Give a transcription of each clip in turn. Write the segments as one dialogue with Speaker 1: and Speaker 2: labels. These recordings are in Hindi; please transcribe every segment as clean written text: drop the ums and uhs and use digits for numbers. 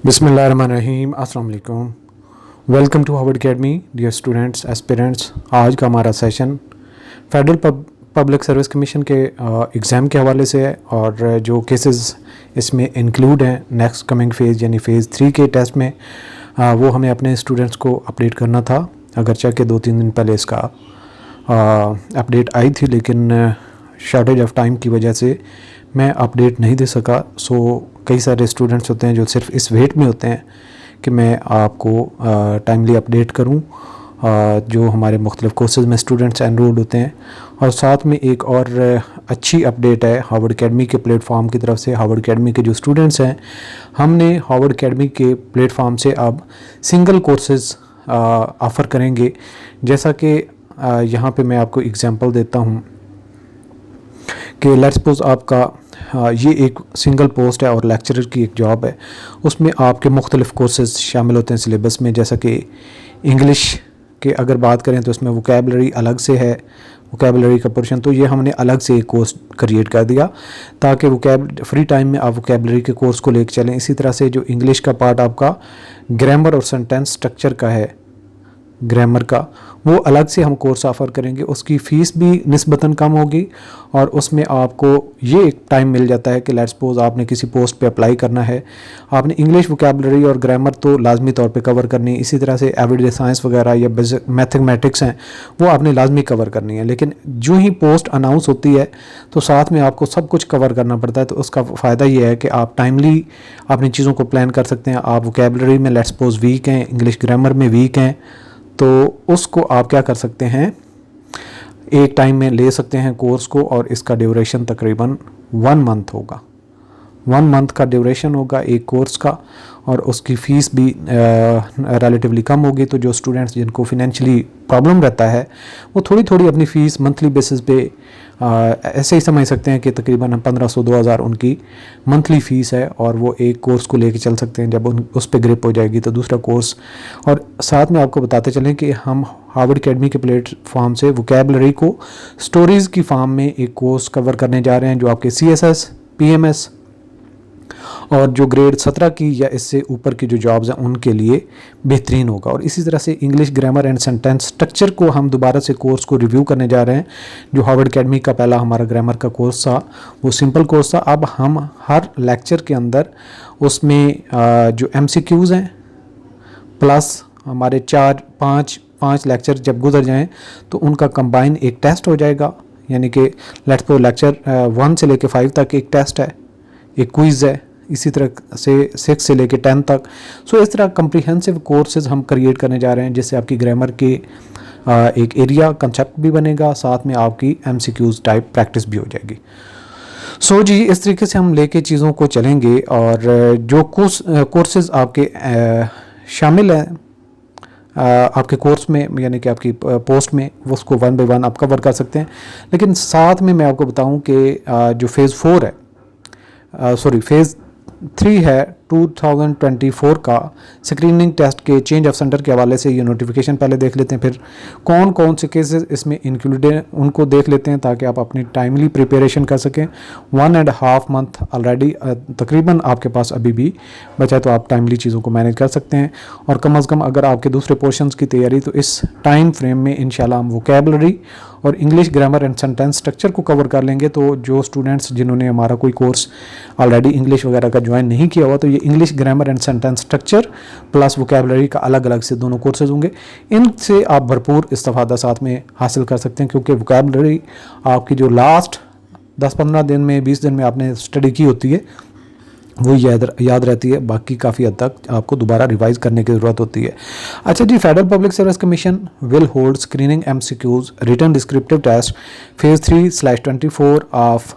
Speaker 1: बिस्मिल्लाहिर्रहमानिर्रहीम, अस्सलाम वालेकुम। Welcome to Harvard academy dear students aspirants. आज का हमारा session federal public service commission के एग्ज़ाम के हवाले से है और जो केसेस इसमें इंक्लूड हैं नेक्स्ट कमिंग फेज़ यानी फ़ेज़ 3 के टेस्ट में वो हमें अपने स्टूडेंट्स को अपडेट करना था। अगरचे कि 2-3 दिन पहले इसका अपडेट आई थी, लेकिन शॉर्टेज ऑफ टाइम की वजह से मैं अपडेट नहीं दे सका। सो कई सारे स्टूडेंट्स होते हैं जो सिर्फ इस वेट में होते हैं कि मैं आपको टाइमली अपडेट करूं, जो हमारे मुख्तलिफ कोर्सेज में स्टूडेंट्स एनरोल्ड होते हैं। और साथ में एक और अच्छी अपडेट है हार्वर्ड अकेडमी के प्लेटफॉर्म की तरफ से। हार्वर्ड अकेडमी के जो स्टूडेंट्स हैं, हमने हार्वर्ड अकेडमी के प्लेटफॉर्म से अब सिंगल कोर्सेज ऑफ़र करेंगे। जैसा कि यहाँ पे मैं आपको एग्जांपल देता हूँ कि लेट्स सपोज आपका ये एक सिंगल पोस्ट है और लेक्चरर की एक जॉब है। उसमें आपके मुख्तलिफ कोर्सेज शामिल होते हैं सिलेबस में। जैसा कि इंग्लिश के अगर बात करें तो इसमें वोकैबलरी अलग से है, वोकैबलरी का पोर्शन, तो ये हमने अलग से एक कोर्स क्रिएट कर दिया ताकि फ्री टाइम में आप वोकैबलरी के कोर्स को लेकर चलें। इसी तरह से जो इंग्लिश का पार्ट आपका ग्रामर और सेंटेंस स्ट्रक्चर का है, ग्रामर का, वो अलग से हम कोर्स ऑफ़र करेंगे। उसकी फ़ीस भी निस्बतन कम होगी और उसमें आपको ये एक टाइम मिल जाता है कि लेट्स सपोज आपने किसी पोस्ट पे अप्लाई करना है, आपने इंग्लिश वोकैबलरी और ग्रामर तो लाजमी तौर पे कवर करनी है। इसी तरह से एवरीडे साइंस वगैरह या मैथमेटिक्स हैं, वो आपने लाजमी कवर करनी है। लेकिन जो ही पोस्ट अनाउंस होती है तो साथ में आपको सब कुछ कवर करना पड़ता है। तो उसका फ़ायदा ये है कि आप टाइमली अपनी चीज़ों को प्लान कर सकते हैं। आप वोकैबलरी में लेट्स सपोज वीक हैं, इंग्लिश ग्रामर में वीक हैं, तो उसको आप क्या कर सकते हैं, एक टाइम में ले सकते हैं कोर्स को। और इसका ड्यूरेशन तकरीबन 1 मंथ होगा। 1 मंथ का ड्यूरेशन होगा एक कोर्स का और उसकी फ़ीस भी रिलेटिवली कम होगी। तो जो स्टूडेंट्स जिनको फिनेंशियली प्रॉब्लम रहता है वो थोड़ी थोड़ी अपनी फ़ीस मंथली बेसिस पे ऐसे ही समझ सकते हैं कि तकरीबन 1500-2000 उनकी मंथली फ़ीस है और वो एक कोर्स को लेके चल सकते हैं। जब उस पर ग्रिप हो जाएगी तो दूसरा कोर्स। और साथ में आपको बताते चलें कि हम हार्वर्ड अकेडमी के प्लेटफॉर्म से वोकैबलरी को स्टोरीज़ की फॉर्म में एक कोर्स कवर करने जा रहे हैं, जो आपके CSS, PMS और जो ग्रेड 17 की या इससे ऊपर की जो जॉब्स हैं उनके लिए बेहतरीन होगा। और इसी तरह से English grammar and sentence structure को हम दोबारा से कोर्स को रिव्यू करने जा रहे हैं। जो हार्वर्ड अकेडमी का पहला हमारा ग्रामर का कोर्स था वो सिंपल कोर्स था। अब हम हर लेक्चर के अंदर उसमें जो MCQs हैं प्लस हमारे 4-5 लेक्चर जब गुजर जाएँ तो उनका कंबाइन एक टेस्ट हो जाएगा। यानी कि लेट्स सपोज लेक्चर 1 से लेकर 5 तक एक टेस्ट है, एक क्विज़ है, इसी तरह से 6 से लेकर 10 तक। सो इस तरह कम्प्रीहेंसिव कोर्सेज हम क्रिएट करने जा रहे हैं, जिससे आपकी ग्रामर के एक एरिया कंसेप्ट भी बनेगा, साथ में आपकी MCQs टाइप प्रैक्टिस भी हो जाएगी। सो जी, इस तरीके से हम लेके चीज़ों को चलेंगे। और जो कोर्सेज आपके शामिल हैं आपके कोर्स में, यानी कि आपकी पोस्ट में, वो उसको 1 बाय 1 आप कवर कर सकते हैं। लेकिन साथ में मैं आपको बताऊं कि जो फ़ेज़ 4 है, फ़ेज़ 3 है 2024 का स्क्रीनिंग टेस्ट के चेंज ऑफ सेंटर के हवाले से ये नोटिफिकेशन पहले देख लेते हैं, फिर कौन कौन से केसेस इसमें इंक्लूड हैं उनको देख लेते हैं ताकि आप अपनी टाइमली प्रिपरेशन कर सकें। 1.5 मंथ ऑलरेडी तकरीबन आपके पास अभी भी बचा, तो आप टाइमली चीज़ों को मैनेज कर सकते हैं। और कम अज़ कम अगर आपके दूसरे पोर्शंस की तैयारी, तो इस टाइम फ्रेम में इंशाल्लाह हम वोकैबलरी और English grammar and sentence structure को कवर कर लेंगे। तो जो स्टूडेंट्स जिन्होंने हमारा कोई कोर्स ऑलरेडी इंग्लिश वगैरह का ज्वाइन नहीं किया हुआ, तो ये English grammar and sentence structure plus vocabulary का अलग अलग से दोनों कोर्सेज होंगे। इनसे आप भरपूर इस्तेफादा साथ में हासिल कर सकते हैं, क्योंकि वोकैबलरी आपकी जो लास्ट 10-15 दिन में, 20 दिन में आपने स्टडी की होती है वो याद रहती है। बाकी काफ़ी हद तक आपको दोबारा रिवाइज करने की ज़रूरत होती है। अच्छा जी, federal public service commission will hold screening MCQs written descriptive test phase 3/24 of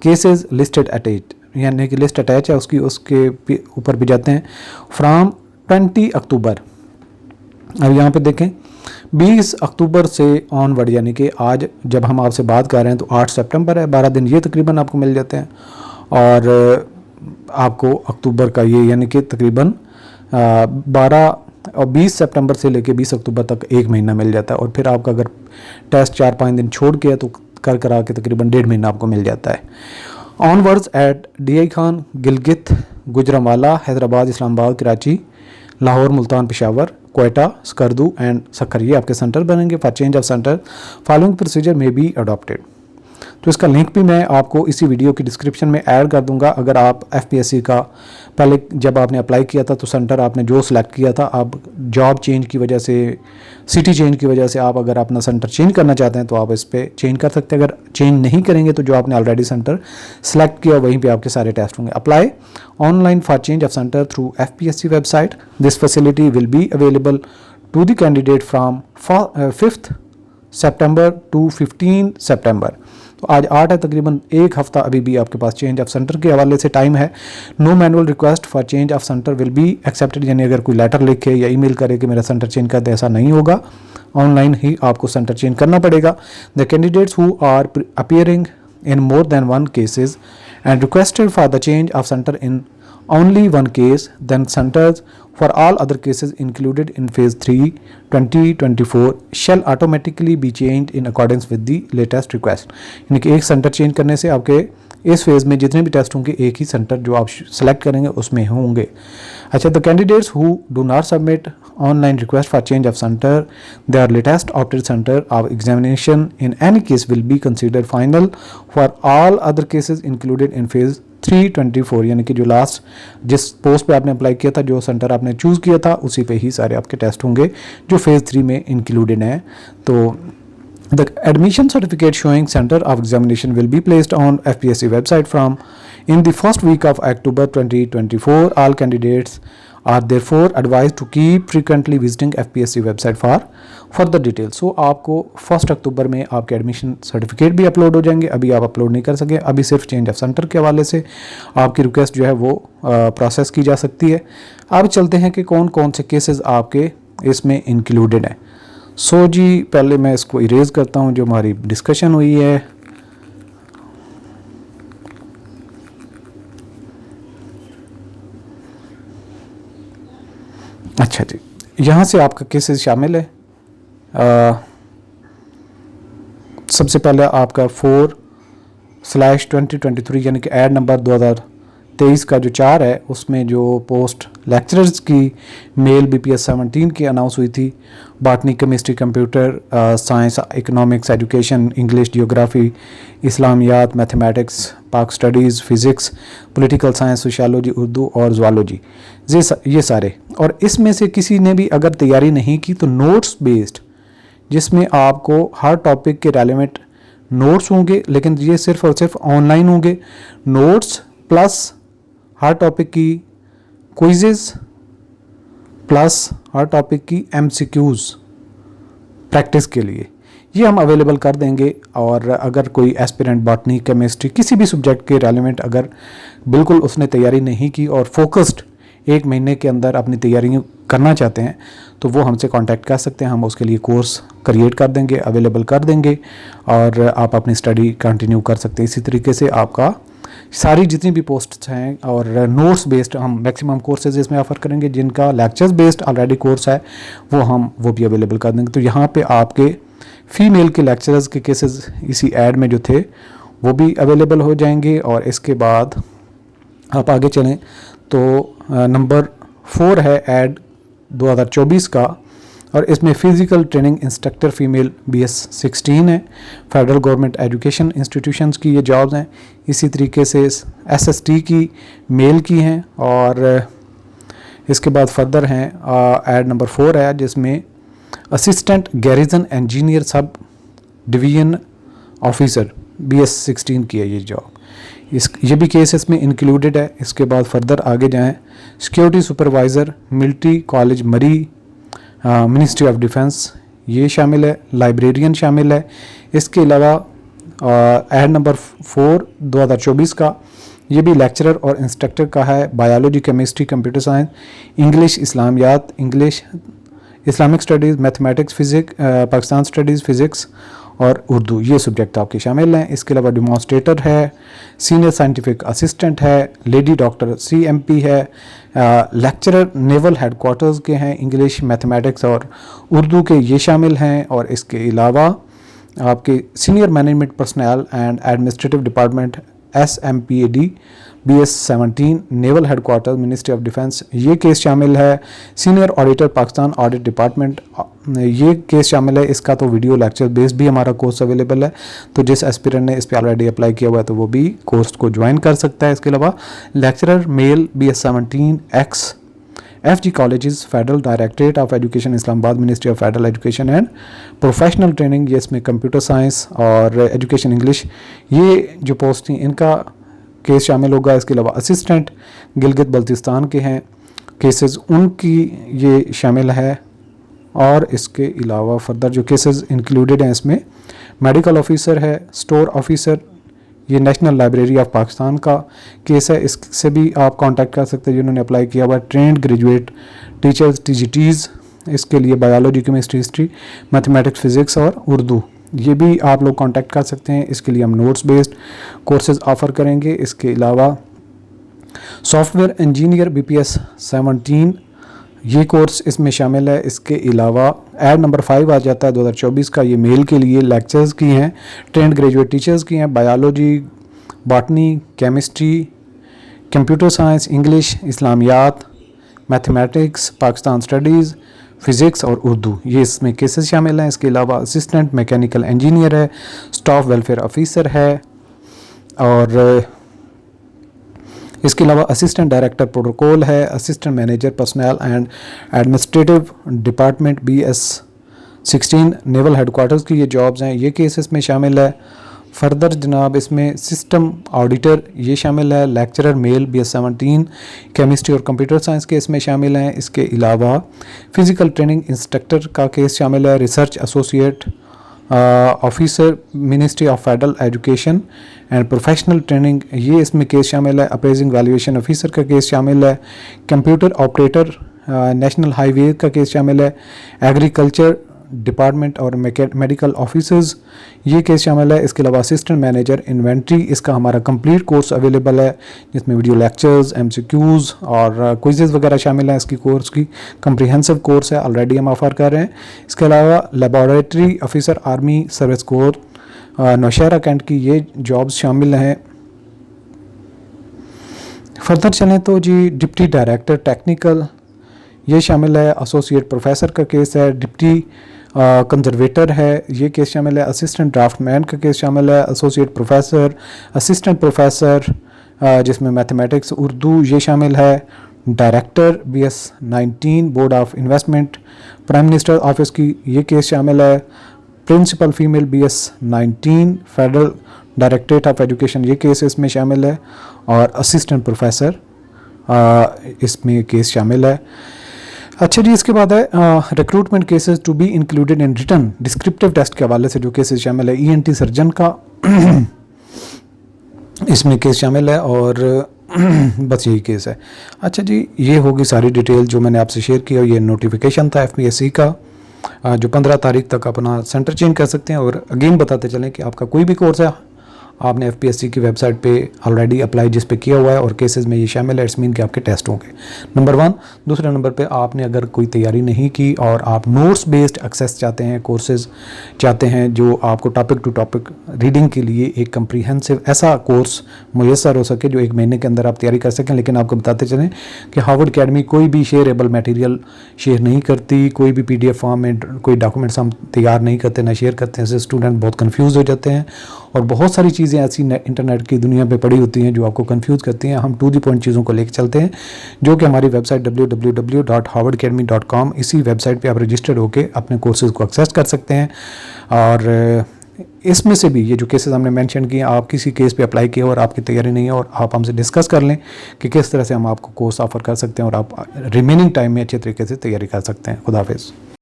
Speaker 1: cases listed attach, यानी कि लिस्ट अटैच है उसके ऊपर भी जाते हैं, फ्राम 20 अक्टूबर। अब यहाँ पे देखें 20 अक्टूबर से ऑनवर्ड, यानी कि आज जब हम आपसे बात कर रहे हैं तो 8 सितंबर है, 12 दिन ये तकरीबन आपको मिल जाते हैं। और आपको अक्टूबर का ये यानी कि तकरीबन 12 और 20 सितंबर से लेके 20 अक्टूबर तक 1 महीना मिल जाता है। और फिर आपका अगर टेस्ट 4-5 दिन छोड़ के है तो करा के तकरीबन 1.5 महीना आपको मिल जाता है। Onwards at DI Khan, Gilgit, Gujranwala, Hyderabad, Islamabad, Karachi, Lahore, Multan, Peshawar, Quetta, Skardu and Sukkur, ये आपके सेंटर बनेंगे। For change of centre following procedure में बी अडॉप्टेड। तो इसका लिंक भी मैं आपको इसी वीडियो की डिस्क्रिप्शन में ऐड कर दूंगा। अगर आप एफपीएससी का पहले जब आपने अप्लाई किया था तो सेंटर आपने जो सिलेक्ट किया था, आप जॉब चेंज की वजह से, सिटी चेंज की वजह से आप अगर अपना सेंटर चेंज करना चाहते हैं तो आप इस पर चेंज कर सकते हैं। अगर चेंज नहीं करेंगे तो जो आपने ऑलरेडी सेंटर सेलेक्ट किया वहीं पर आपके सारे टेस्ट होंगे। Apply online for change of centre through FPSC website. This facility will be available to the candidate from 5 September to 15 September. तो आज 8 है, तकरीबन एक हफ्ता अभी भी आपके पास चेंज ऑफ सेंटर के हवाले से टाइम है। No manual request for change of centre will be accepted, यानी अगर कोई लेटर लिखे या ईमेल करे कि मेरा सेंटर चेंज कर दे, ऐसा नहीं होगा। ऑनलाइन ही आपको सेंटर चेंज करना पड़ेगा। The candidates who are appearing in more than one cases and requested for the change of centre in only one case, then centers for all other cases included in phase 3 2024 shall automatically be changed in accordance with the latest request। यानी कि एक सेंटर चेंज करने से आपके इस फेज़ में जितने भी टेस्ट होंगे एक ही सेंटर जो आप सेलेक्ट करेंगे उसमें होंगे। अच्छा, the candidates who do not submit online request for change of centre there latest opted centre of examination in any case will be considered final for all other cases included in phase 324, यानी कि जो लास्ट जिस पोस्ट पे आपने अप्लाई किया था, जो सेंटर आपने चूज़ किया था, उसी पे ही सारे आपके टेस्ट होंगे जो फेज़ 3 में इंक्लूडेड हैं। तो the admission certificate showing centre of examination will be placed on FPSC website from in the first week of October 2024। All candidates are therefore advised to keep frequently visiting FPSC website for further details। सो आपको 1 अक्टूबर में आपके एडमिशन सर्टिफिकेट भी अपलोड हो जाएंगे। अभी आप अपलोड नहीं कर सके, अभी सिर्फ चेंज ऑफ सेंटर के हवाले से आपकी रिक्वेस्ट जो है वो प्रोसेस की जा सकती है। अब चलते हैं कि कौन कौन से केसेस आपके इसमें इंक्लूडेड हैं। सो जी, पहले मैं इसको इरेज करता हूँ जो हमारी डिस्कशन हुई है। अच्छा जी, यहाँ से आपका केसेस शामिल है। सबसे पहले आपका 4/2023 यानी कि ऐड नंबर 2023 का जो 4 है उसमें जो पोस्ट लेक्चरर्स की मेल BPS 17 की अनाउंस हुई थी। Botany, chemistry, computer science, economics, education, English, geography, Islamiyat, mathematics, Pak studies, physics, political science, sociology, Urdu और ज़ुआलॉजी, ये सारे। और इसमें से किसी ने भी अगर तैयारी नहीं की तो नोट्स बेस्ड, जिसमें आपको हर टॉपिक के रेलेवेंट नोट्स होंगे, लेकिन ये सिर्फ और सिर्फ ऑनलाइन होंगे। नोट्स प्लस हर टॉपिक की क्विज़ेस प्लस हर टॉपिक की MCQs प्रैक्टिस के लिए, ये हम अवेलेबल कर देंगे। और अगर कोई एस्पिरेंट बॉटनी, केमिस्ट्री, किसी भी सब्जेक्ट के रेलेवेंट अगर बिल्कुल उसने तैयारी नहीं की और फोकस्ड 1 महीने के अंदर अपनी तैयारी करना चाहते हैं तो वो हमसे कांटेक्ट कर सकते हैं। हम उसके लिए कोर्स क्रिएट कर देंगे, अवेलेबल कर देंगे और आप अपनी स्टडी कंटिन्यू कर सकते हैं। इसी तरीके से आपका सारी जितनी भी पोस्ट्स हैं और नोट्स बेस्ड हम मैक्सिमम कोर्सेज इसमें ऑफ़र करेंगे। जिनका लेक्चर्स बेस्ड ऑलरेडी कोर्स है वो भी अवेलेबल कर देंगे। तो यहाँ पे आपके फ़ीमेल के लेक्चरर्स के केसेस इसी ऐड में जो थे वो भी अवेलेबल हो जाएंगे। और इसके बाद आप आगे चलें तो नंबर 4 है ऐड 2024 का, और इसमें physical training instructor female BS 16 है। फेडरल गवर्नमेंट एजुकेशन इंस्टीट्यूशंस की ये जॉब्स हैं। इसी तरीके से SST की मेल की हैं। और इसके बाद फर्दर हैं ऐड नंबर 4 है जिसमें assistant garrison engineer sub division officer BS 16 की है ये जॉब। ये भी केस इसमें इंक्लूडेड है। इसके बाद फर्दर आगे जाएं, सिक्योरिटी सुपरवाइज़र मिलिट्री कॉलेज मरी, मिनिस्ट्री ऑफ डिफेंस ये शामिल है। लाइब्रेरियन शामिल है। इसके अलावा ऐड नंबर 4 2024 का ये भी लेक्चरर और इंस्ट्रक्टर का है। Biology, chemistry, computer science, English, Islamiyat, English, Islamic studies, mathematics, physics, Pakistan studies, physics और उर्दू, ये सब्जेक्ट आपके शामिल हैं। इसके अलावा डिमॉन्स्ट्रेटर है, सीनियर साइंटिफिक असिस्टेंट है, लेडी डॉक्टर CMP है, लेक्चरर नेवल हेडक्वार्टर्स के हैं, इंग्लिश, मैथमेटिक्स और उर्दू के ये शामिल हैं। और इसके अलावा आपके senior management personal and administrative department SMPAD BS-17 naval headquarter ministry of defence, ये केस शामिल है। Senior auditor Pakistan audit department, ये केस शामिल है। इसका तो वीडियो लेक्चर बेस्ड भी हमारा कोर्स अवेलेबल है, तो जिस एस्पिरेंट ने इस पर ऑलरेडी अप्लाई किया हुआ है तो वो भी कोर्स को ज्वाइन कर सकता है। इसके अलावा lecturer male BS-17 ex FG colleges, federal directorate of education Islamabad, ministry of federal education and professional training, ये इसमें कंप्यूटर साइंस और एजुकेशन इंग्लिश, ये जो पोस्ट थी इनका केस शामिल होगा। इसके अलावा असिस्टेंट गिलगित बल्तिस्तान के हैं केसेस, उनकी ये शामिल है। और इसके अलावा फर्दर जो केसेस इंक्लूडेड हैं इसमें मेडिकल ऑफिसर है, स्टोर ऑफिसर, ये नेशनल लाइब्रेरी ऑफ पाकिस्तान का केस है, इससे भी आप कांटेक्ट कर सकते हैं जिन्होंने अप्लाई किया हुआ। ट्रेंड ग्रेजुएट टीचर्स TGTs, इसके लिए biology, chemistry, history, mathematics, physics और उर्दू, ये भी आप लोग कांटेक्ट कर सकते हैं। इसके लिए हम नोट्स बेस्ड कोर्सेज ऑफ़र करेंगे। इसके अलावा सॉफ्टवेयर इंजीनियर BPS-17, ये कोर्स इसमें शामिल है। इसके अलावा ऐड नंबर 5 आ जाता है 2024 का, ये मेल के लिए लेक्चर्स की हैं, ट्रेंड ग्रेजुएट टीचर्स की हैं, biology, botany, chemistry, computer science, English, Islamiyat, mathematics, Pakistan studies, physics और उर्दू, ये इसमें केसेस शामिल हैं। इसके अलावा असिस्टेंट मैकेनिकल इंजीनियर है, स्टाफ वेलफेयर ऑफिसर है, और इसके अलावा असिस्टेंट डायरेक्टर प्रोटोकॉल है, assistant manager personal and administrative department BS-16 naval headquarters की ये जॉब्स हैं, ये केस इसमें शामिल है। फर्दर जनाब इसमें सिस्टम ऑडिटर ये शामिल है, लेक्चरर मेल BS-17 केमिस्ट्री और कंप्यूटर साइंस के इसमें शामिल हैं। इसके अलावा फ़िज़िकल ट्रेनिंग इंस्ट्रक्टर का केस शामिल है, research associate officer ministry of federal education and professional training, ये इसमें केस शामिल है। अप्रेजिंग वैल्यूएशन ऑफिसर का केस शामिल है। कंप्यूटर ऑपरेटर नेशनल हाईवे का केस शामिल है। एग्रीकल्चर डिपार्टमेंट और मेडिकल ऑफिसर्स, ये केस शामिल है। इसके अलावा असिस्टेंट मैनेजर इन्वेंट्री, इसका हमारा कंप्लीट कोर्स अवेलेबल है जिसमें वीडियो लेक्चर्स, MCQs और क्विजेज़ वगैरह शामिल हैं। इसकी कोर्स की कंप्रीहेंसिव कोर्स है, ऑलरेडी हम ऑफ़र कर रहे हैं। इसके अलावा laboratory officer army service corps Nowshera cantt की ये जॉब्स शामिल हैं। फर्दर चलें तो जी डिप्टी डायरेक्टर टेक्निकल, ये शामिल है। एसोसिएट प्रोफेसर का केस है। डिप्टी कंजर्वेटर है, ये केस शामिल है। असिस्टेंट ड्राफ्टमैन का केस शामिल है। एसोसिएट प्रोफेसर, असिस्टेंट प्रोफेसर जिसमें मैथमेटिक्स, उर्दू, ये शामिल है। Director BS-19 board of investment prime minister office की ये केस शामिल है। Principal female BS-19 federal directorate of education, ये केस इसमें शामिल है। और असिस्टेंट प्रोफेसर इसमें केस शामिल है। अच्छा जी, इसके बाद है recruitment cases to be included in written descriptive test के हवाले से जो केसेस शामिल है। ENT सर्जन का इसमें केस शामिल है और बस यही केस है। अच्छा जी, ये होगी सारी डिटेल जो मैंने आपसे शेयर की, और ये नोटिफिकेशन था FPSC का जो 15 तारीख तक अपना सेंटर चेंज कर सकते हैं। और अगेन बताते चलें कि आपका कोई भी कोर्स है, आपने FPSC की वेबसाइट पे ऑलरेडी अप्लाई जिस पे किया हुआ है और केसेस में ये शामिल है, इट्स मीन कि आपके टेस्ट होंगे, नंबर 1। दूसरे नंबर पे आपने अगर कोई तैयारी नहीं की और आप नोट्स बेस्ड एक्सेस चाहते हैं, कोर्सेज चाहते हैं जो आपको टॉपिक टू टॉपिक रीडिंग के लिए एक कंप्रीहेंसिव ऐसा कोर्स मुयसर हो सके जो 1 महीने के अंदर आप तैयारी कर सकें। लेकिन आपको बताते चलें कि हार्वर्ड अकेडमी कोई भी शेयरेबल मटेरियल शेयर नहीं करती, कोई भी PDF फॉर्म में कोई डॉक्यूमेंट्स हम तैयार नहीं करते, ना शेयर करते हैं। इससे स्टूडेंट बहुत कन्फ्यूज़ हो जाते हैं और बहुत सारी चीज़ें ऐसी इंटरनेट की दुनिया पे पड़ी होती हैं जो आपको कंफ्यूज करती हैं। हम टू द पॉइंट चीज़ों को लेकर चलते हैं, जो कि हमारी वेबसाइट www.harvardacademy.com, इसी वेबसाइट पे आप रजिस्टर्ड होकर अपने कोर्सेज को एक्सेस कर सकते हैं। और इसमें से भी ये जो केसेस हमने मेंशन किए, आप किसी केस पे अप्लाई किए और आपकी तैयारी नहीं है और आप हमसे डिस्कस कर लें कि किस तरह से हम आपको कोर्स ऑफर कर सकते हैं और आप रिमेनिंग टाइम में अच्छे तरीके से तैयारी कर सकते हैं। खुदा हाफिज़।